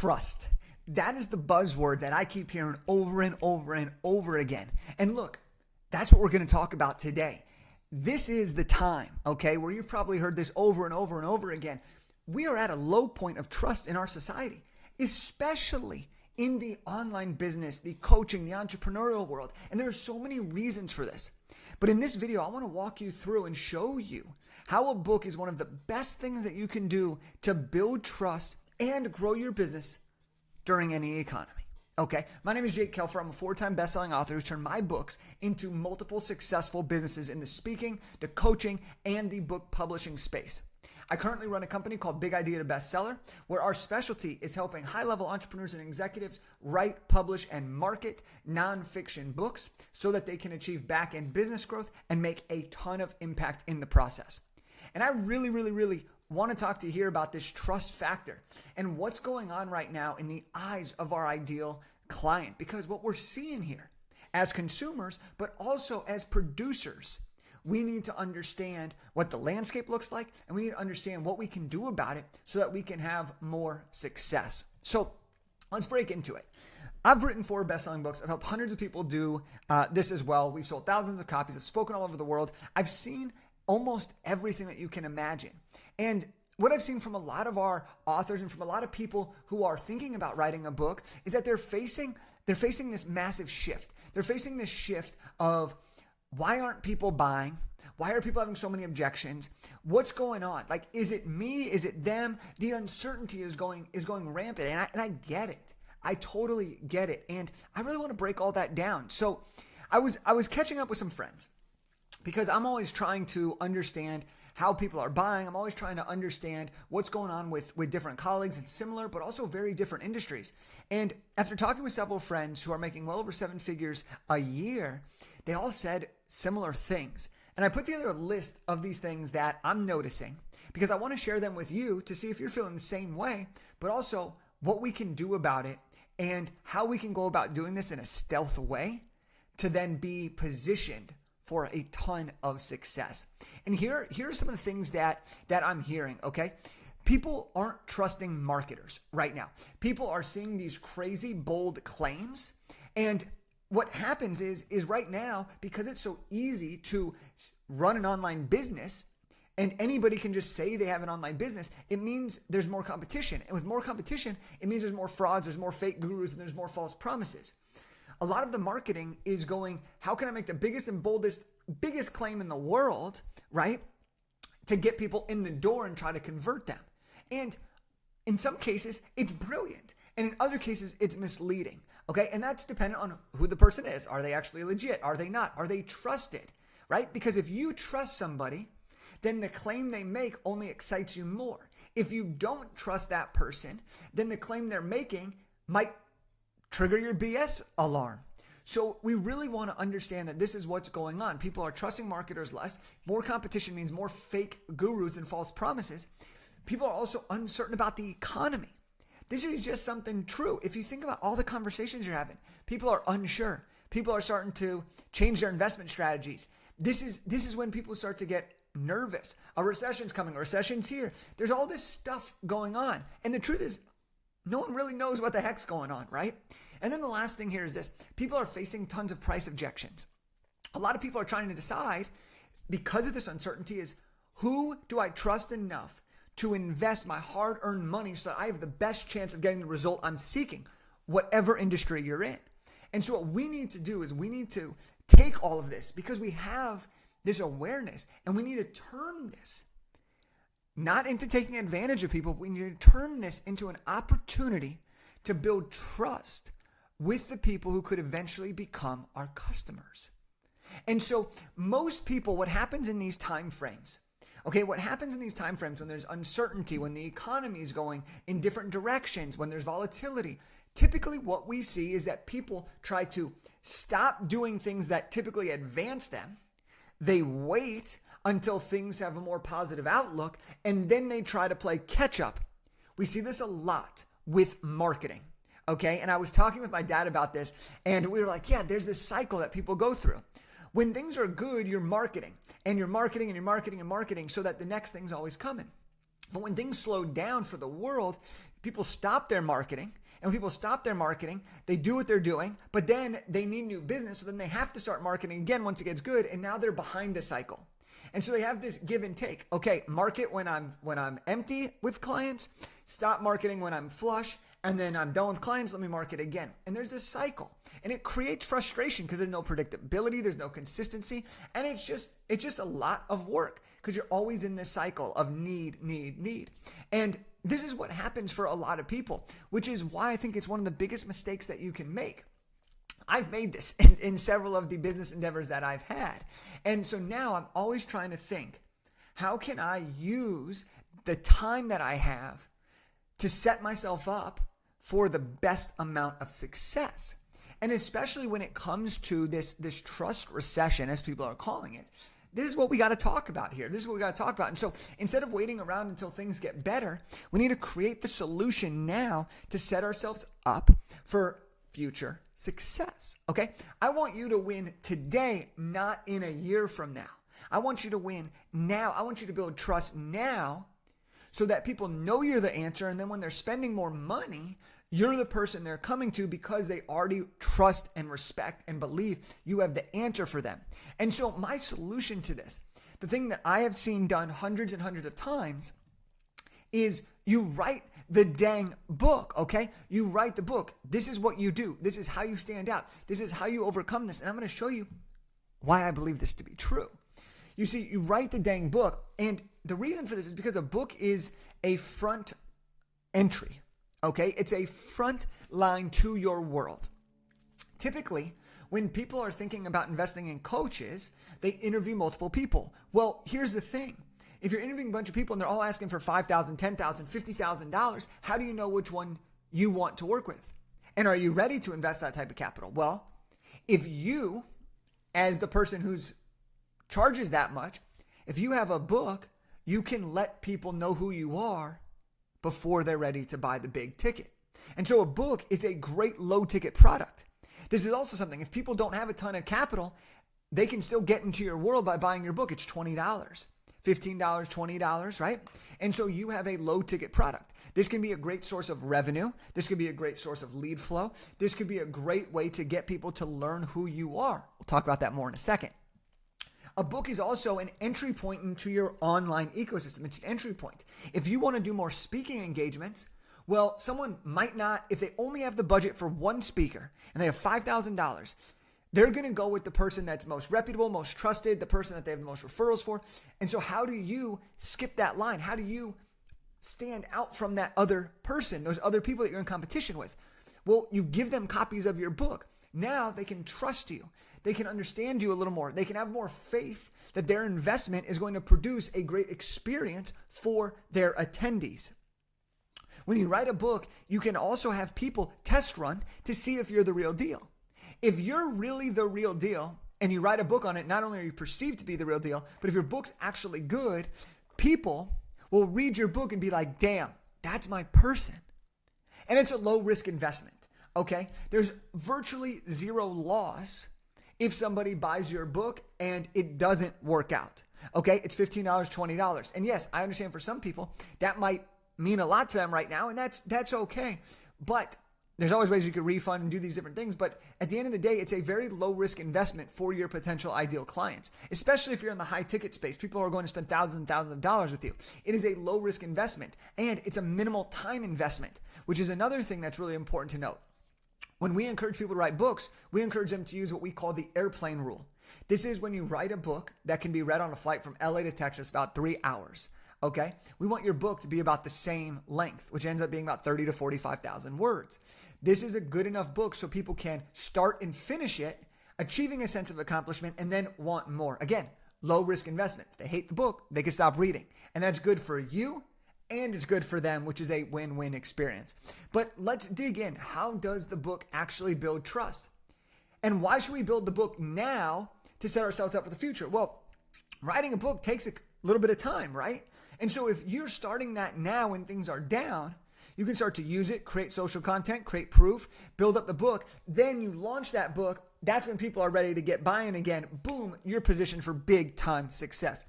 Trust. That is the buzzword that I keep hearing over and over and over again. And look, that's what we're going to talk about today. This is the time, okay, where you've probably heard this over and over and over again. We are at a low point of trust in our society, especially in the online business, the coaching, the entrepreneurial world. And there are so many reasons for this. But in this video, I want to walk you through and show you how a book is one of the best things that you can do to build trust and grow your business during any economy. Okay, my name is Jake Kelfer. I'm a 4-time best-selling author who's turned my books into multiple successful businesses in the speaking, the coaching, and the book publishing space. I currently run a company called Big Idea to Bestseller, where our specialty is helping high-level entrepreneurs and executives write, publish, and market nonfiction books so that they can achieve back-end business growth and make a ton of impact in the process. And I really want to talk to you here about this trust factor and what's going on right now in the eyes of our ideal client. Because what we're seeing here as consumers, but also as producers, we need to understand what the landscape looks like, and we need to understand what we can do about it so that we can have more success. So let's break into it. I've written 4 best-selling books. I've helped hundreds of people do this as well. We've sold thousands of copies. I've spoken all over the world. I've seen almost everything that you can imagine. And what I've seen from a lot of our authors and from a lot of people who are thinking about writing a book is that they're facing this massive shift. They're facing this shift of, why aren't people buying? Why are people having so many objections? What's going on? Like, is it me? Is it them? The uncertainty is going rampant, and I get it. I totally get it, and I really want to break all that down. So, I was catching up with some friends because I'm always trying to understand how people are buying. I'm always trying to understand what's going on with different colleagues in similar, but also very different industries. And after talking with several friends who are making well over 7 figures a year, they all said similar things. And I put together a list of these things that I'm noticing because I want to share them with you to see if you're feeling the same way, but also what we can do about it and how we can go about doing this in a stealth way to then be positioned for a ton of success. And here are some of the things that I'm hearing, okay? People aren't trusting marketers right now. People are seeing these crazy, bold claims. And what happens is right now, because it's so easy to run an online business and anybody can just say they have an online business, it means there's more competition. And with more competition, it means there's more frauds, there's more fake gurus, and there's more false promises. A lot of the marketing is going, how can I make the biggest and biggest claim in the world, right? To get people in the door and try to convert them. And in some cases, it's brilliant. And in other cases, it's misleading. Okay. And that's dependent on who the person is. Are they actually legit? Are they not? Are they trusted? Right? Because if you trust somebody, then the claim they make only excites you more. If you don't trust that person, then the claim they're making might trigger your BS alarm. So we really want to understand that this is what's going on. People are trusting marketers less. More competition means more fake gurus and false promises. People are also uncertain about the economy. This is just something true. If you think about all the conversations you're having, people are unsure. People are starting to change their investment strategies. This is when people start to get nervous. A recession's coming. A recession's here. There's all this stuff going on. And the truth is, no one really knows what the heck's going on, right? And then the last thing here is this. People are facing tons of price objections. A lot of people are trying to decide, because of this uncertainty, is who do I trust enough to invest my hard-earned money so that I have the best chance of getting the result I'm seeking, whatever industry you're in. And so what we need to do is we need to take all of this because we have this awareness and we need to turn this not into taking advantage of people. We need to turn this into an opportunity to build trust with the people who could eventually become our customers. And so most people, what happens in these time frames, what happens in these time frames when there's uncertainty, when the economy is going in different directions, when there's volatility, typically what we see is that people try to stop doing things that typically advance them. They wait until things have a more positive outlook, and then they try to play catch up. We see this a lot with marketing. Okay. And I was talking with my dad about this, and we were like, yeah, there's this cycle that people go through. When things are good, you're marketing and you're marketing and you're marketing and marketing so that the next thing's always coming. But when things slow down for the world, People stop their marketing. And when people stop their marketing, they do what they're doing, but then they need new business. So then they have to start marketing again once it gets good. And now they're behind a cycle. And so they have this give and take. Okay, market when I'm empty with clients, stop marketing when I'm flush, and then I'm done with clients, let me market again. And there's this cycle. And it creates frustration because there's no predictability, there's no consistency, and it's just a lot of work because you're always in this cycle of need. And this is what happens for a lot of people, which is why I think it's one of the biggest mistakes that you can make. I've made this in several of the business endeavors that I've had. And so now I'm always trying to think, how can I use the time that I have to set myself up for the best amount of success? And especially when it comes to this trust recession, as people are calling it, this is what we got to talk about here. This is what we got to talk about. And so instead of waiting around until things get better, we need to create the solution now to set ourselves up for future success. Okay? I want you to win today, not in a year from now. I want you to win now. I want you to build trust now so that people know you're the answer. And then when they're spending more money, you're the person they're coming to because they already trust and respect and believe you have the answer for them. And so my solution to this, the thing that I have seen done hundreds and hundreds of times, is you write the dang book, okay? You write the book. This is what you do. This is how you stand out. This is how you overcome this. And I'm going to show you why I believe this to be true. You see, you write the dang book, and the reason for this is because a book is a front entry. Okay, it's a front line to your world. Typically, when people are thinking about investing in coaches, they interview multiple people. Well, here's the thing. If you're interviewing a bunch of people and they're all asking for $5,000, $10,000, $50,000, how do you know which one you want to work with? And are you ready to invest that type of capital? Well, if you, as the person who's charges that much, if you have a book, you can let people know who you are before they're ready to buy the big ticket. And so a book is a great low ticket product. This is also something, if people don't have a ton of capital, they can still get into your world by buying your book. It's $20, $15, $20, right? And so you have a low ticket product. This can be a great source of revenue. This could be a great source of lead flow. This could be a great way to get people to learn who you are. We'll talk about that more in a second. A book is also an entry point into your online ecosystem. It's an entry point. If you want to do more speaking engagements, well, someone might not, if they only have the budget for one speaker and they have $5,000, they're going to go with the person that's most reputable, most trusted, the person that they have the most referrals for. And so how do you skip that line? How do you stand out from that other person, those other people that you're in competition with? Well, you give them copies of your book. Now they can trust you. They can understand you a little more. They can have more faith that their investment is going to produce a great experience for their attendees. When you write a book, you can also have people test run to see if you're the real deal. If you're really the real deal and you write a book on it, not only are you perceived to be the real deal, but if your book's actually good, people will read your book and be like, damn, that's my person. And it's a low risk investment. Okay, there's virtually zero loss if somebody buys your book and it doesn't work out. Okay, it's $15, $20. And yes, I understand for some people that might mean a lot to them right now, and that's okay. But there's always ways you could refund and do these different things. But at the end of the day, it's a very low risk investment for your potential ideal clients, especially if you're in the high ticket space. People are going to spend thousands and thousands of dollars with you. It is a low risk investment, and it's a minimal time investment, which is another thing that's really important to note. When we encourage people to write books, we encourage them to use what we call the airplane rule. This is when you write a book that can be read on a flight from LA to Texas about 3 hours. Okay? We want your book to be about the same length, which ends up being about 30 to 45,000 words. This is a good enough book so people can start and finish it, achieving a sense of accomplishment, and then want more. Again, low risk investment. If they hate the book, they can stop reading. And that's good for you, and it's good for them, which is a win-win experience. But let's dig in. How does the book actually build trust? And why should we build the book now to set ourselves up for the future? Well, writing a book takes a little bit of time, right? And so if you're starting that now when things are down, you can start to use it, create social content, create proof, build up the book. Then you launch that book. That's when people are ready to get buy-in again. Boom, you're positioned for big time success.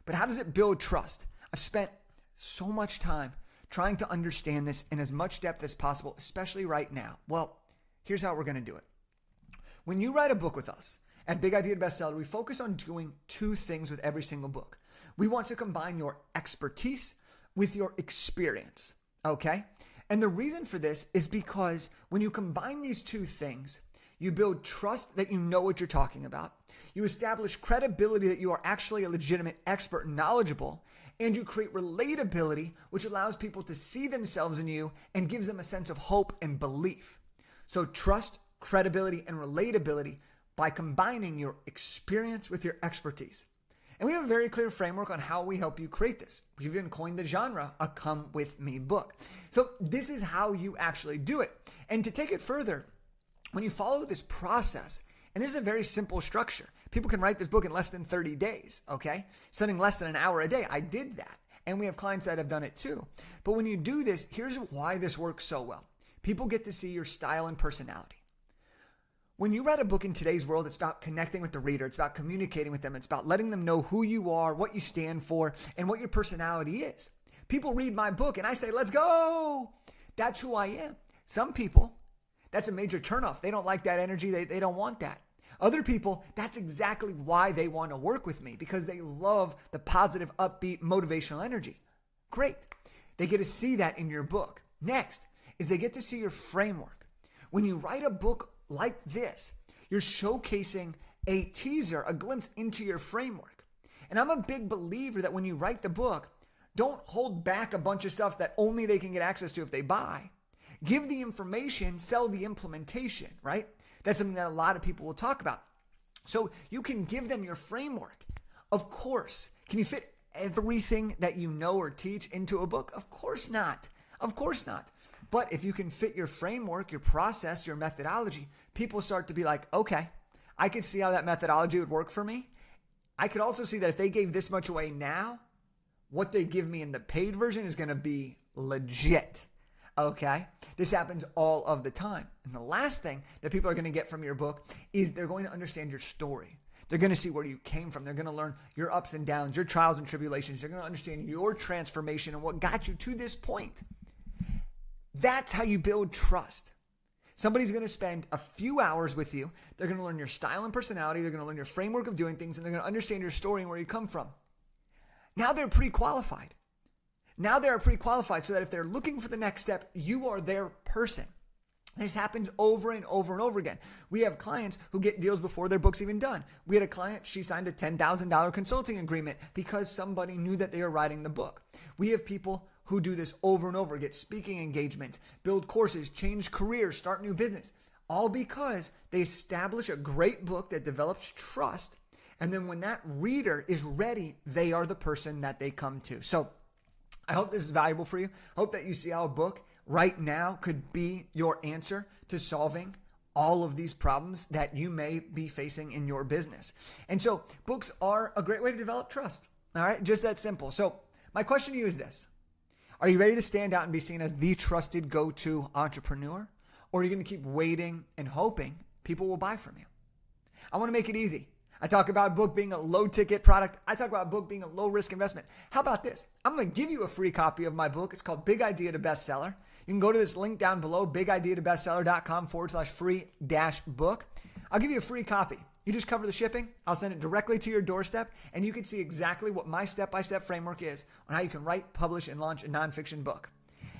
But how does it build trust? I've spent so much time trying to understand this in as much depth as possible, especially right now? Well, here's how we're going to do it. When you write a book with us at Big Idea to Bestseller, we focus on doing two things with every single book. We want to combine your expertise with your experience, okay? And the reason for this is because when you combine these two things, you build trust that you know what you're talking about. You establish credibility that you are actually a legitimate expert and knowledgeable. And you create relatability, which allows people to see themselves in you and gives them a sense of hope and belief. So trust, credibility, and relatability by combining your experience with your expertise. And we have a very clear framework on how we help you create this. We've even coined the genre a Come With Me book. So this is how you actually do it. And to take it further, when you follow this process, and this is a very simple structure. People can write this book in less than 30 days, okay? Spending less than an hour a day. I did that. And we have clients that have done it too. But when you do this, here's why this works so well. People get to see your style and personality. When you write a book in today's world, it's about connecting with the reader. It's about communicating with them. It's about letting them know who you are, what you stand for, and what your personality is. People read my book and I say, let's go. That's who I am. Some people, that's a major turnoff. They don't like that energy. They don't want that. Other people, that's exactly why they want to work with me, because they love the positive, upbeat, motivational energy. Great. They get to see that in your book. Next is they get to see your framework. When you write a book like this, you're showcasing a teaser, a glimpse into your framework. And I'm a big believer that when you write the book, don't hold back a bunch of stuff that only they can get access to if they buy. Give the information, sell the implementation, right? That's something that a lot of people will talk about. So you can give them your framework. Of course. Can you fit everything that you know or teach into a book? Of course not. Of course not. But if you can fit your framework, your process, your methodology, people start to be like, okay, I can see how that methodology would work for me. I could also see that if they gave this much away now, what they give me in the paid version is going to be legit. Okay? This happens all of the time. And the last thing that people are going to get from your book is they're going to understand your story. They're going to see where you came from. They're going to learn your ups and downs, your trials and tribulations. They're going to understand your transformation and what got you to this point. That's how you build trust. Somebody's going to spend a few hours with you. They're going to learn your style and personality. They're going to learn your framework of doing things, and they're going to understand your story and where you come from. Now they're pre-qualified. Now they're pre-qualified so that if they're looking for the next step, you are their person. This happens over and over and over again. We have clients who get deals before their book's even done. We had a client, she signed a $10,000 consulting agreement because somebody knew that they were writing the book. We have people who do this over and over, get speaking engagements, build courses, change careers, start new business, all because they establish a great book that develops trust. And then when that reader is ready, they are the person that they come to. So I hope this is valuable for you. Hope that you see how a book right now could be your answer to solving all of these problems that you may be facing in your business. And so books are a great way to develop trust. All right, just that simple. So my question to you is this. Are you ready to stand out and be seen as the trusted go-to entrepreneur? Or are you going to keep waiting and hoping people will buy from you? I want to make it easy. I talk about a book being a low-ticket product. I talk about a book being a low-risk investment. How about this? I'm going to give you a free copy of my book. It's called Big Idea to Bestseller. You can go to this link down below, bigideatobestseller.com/free-book. I'll give you a free copy. You just cover the shipping. I'll send it directly to your doorstep, and you can see exactly what my step-by-step framework is on how you can write, publish, and launch a nonfiction book.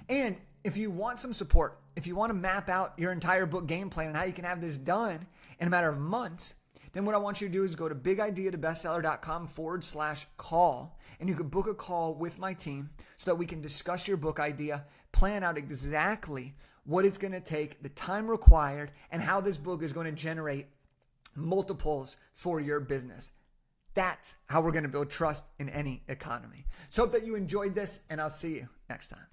And if you want some support, if you want to map out your entire book game plan and how you can have this done in a matter of months, then what I want you to do is go to bigideatobestseller.com/call, and you can book a call with my team so that we can discuss your book idea, plan out exactly what it's going to take, the time required, and how this book is going to generate multiples for your business. That's how we're going to build trust in any economy. So hope that you enjoyed this, and I'll see you next time.